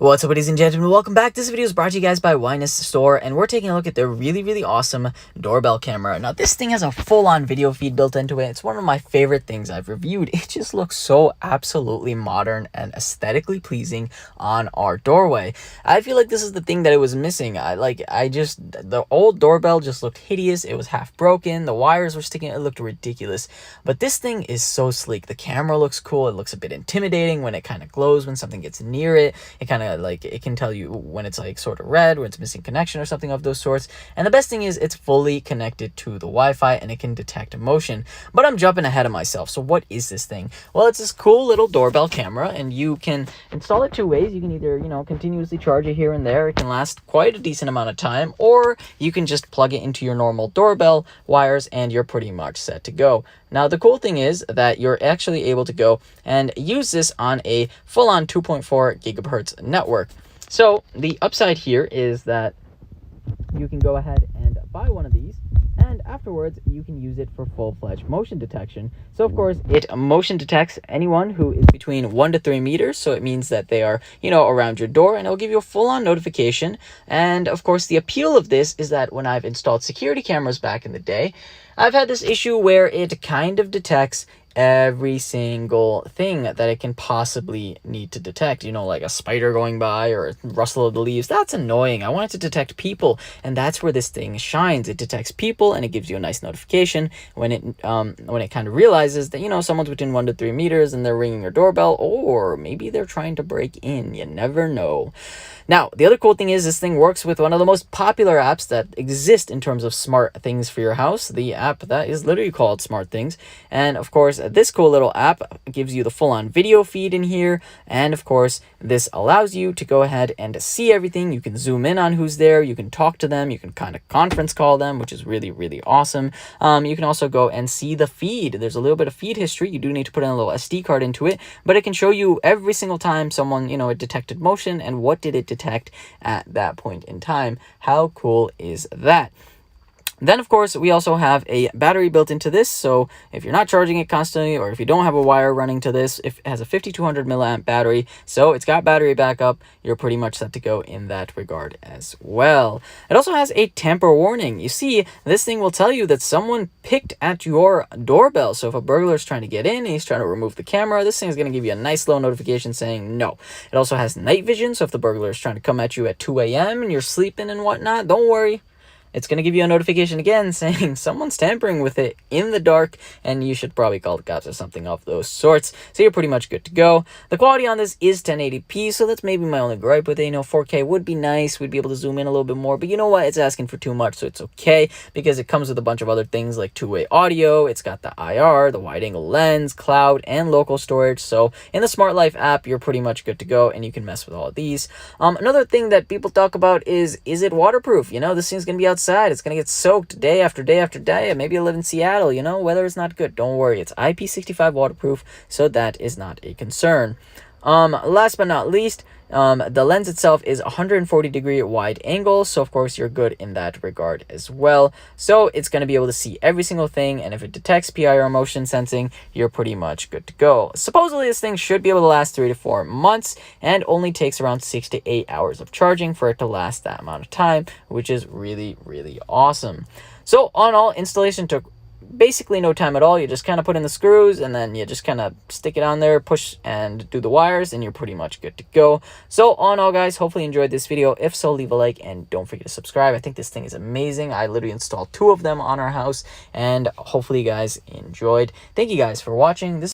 What's up, ladies and gentlemen? Welcome back. This video is brought to you guys by Winus Store, and we're taking a look at their really awesome doorbell camera. Now, this thing has a full-on video feed built into it. It's one of my favorite things I've reviewed. It just looks so absolutely modern and aesthetically pleasing on our doorway. I feel like this is the thing that it was missing. The old doorbell just looked hideous. It was half broken. The wires were sticking. It looked ridiculous. But this thing is so sleek. The camera looks cool. It looks a bit intimidating when it kind of glows when something gets near it. It kind of it can tell you when it's like sort of red, when it's missing connection or something of those sorts. And the best thing is it's fully connected to the Wi-Fi and it can detect motion. But I'm jumping ahead of myself. So what is this thing? Well, it's this cool little doorbell camera, and you can install it two ways. You can either, continuously charge it here and there. It can last quite a decent amount of time, or you can just plug it into your normal doorbell wires and you're pretty much set to go. Now, the cool thing is that you're actually able to go and use this on a full-on 2.4 gigahertz network. So the upside here is that you can go ahead and buy one of these, and afterwards you can use it for full-fledged motion detection. So of course it motion detects anyone who is between 1 to 3 meters, so it means that they are around your door, and it'll give you a full-on notification. And of course the appeal of this is that when I've installed security cameras back in the day, I've had this issue where it kind of detects every single thing that it can possibly need to detect, like a spider going by or a rustle of the leaves. That's annoying. I want it to detect people, and that's where this thing shines. It detects people, and it gives you a nice notification when it kind of realizes that someone's within 1 to 3 meters and they're ringing your doorbell, or maybe they're trying to break in. You never know. Now, the other cool thing is this thing works with one of the most popular apps that exist in terms of smart things for your house, the app that is literally called Smart Things. And of course, this cool little app gives you the full-on video feed in here, and of course this allows you to go ahead and see everything. You can zoom in on who's there, you can talk to them, you can kind of conference call them, which is really awesome. You can also go and see the feed. There's a little bit of feed history. You do need to put in a little SD card into it, but it can show you every single time someone it detected motion and what did it detect at that point in time. How cool is that? Then, of course, we also have a battery built into this, so if you're not charging it constantly, or if you don't have a wire running to this, it has a 5200 milliamp battery, so it's got battery backup. You're pretty much set to go in that regard as well. It also has a tamper warning. You see, this thing will tell you that someone picked at your doorbell, so if a burglar is trying to get in and he's trying to remove the camera, this thing is going to give you a nice little notification saying no. It also has night vision, so if the burglar is trying to come at you at 2 a.m. and you're sleeping and whatnot, don't worry. It's going to give you a notification again saying someone's tampering with it in the dark, and you should probably call the cops or something of those sorts. So you're pretty much good to go. The quality on this is 1080p, so that's maybe my only gripe with it. 4K would be nice. We'd be able to zoom in a little bit more, but you know what? It's asking for too much, so it's okay, because it comes with a bunch of other things like two-way audio. It's got the IR, the wide-angle lens, cloud, and local storage. So in the Smart Life app, you're pretty much good to go, and you can mess with all of these. Another thing that people talk about is it waterproof? This thing's going to be outside. It's going to get soaked day after day after day. Maybe you live in Seattle, weather is not good. Don't worry. It's IP65 waterproof, so that is not a concern. Last but not least, the lens itself is 140-degree wide angle, so of course you're good in that regard as well. So it's going to be able to see every single thing, and if it detects PIR motion sensing, you're pretty much good to go. Supposedly this thing should be able to last 3 to 4 months, and only takes around 6 to 8 hours of charging for it to last that amount of time, which is really awesome. So on all, installation took basically no time at all. You just kind of put in the screws, and then you just kind of stick it on there, push and do the wires, and you're pretty much good to go. So on all, guys, hopefully you enjoyed this video. If so, leave a like, and don't forget to subscribe. I think this thing is amazing. I literally installed 2 of them on our house, and hopefully you guys enjoyed. Thank you guys for watching this.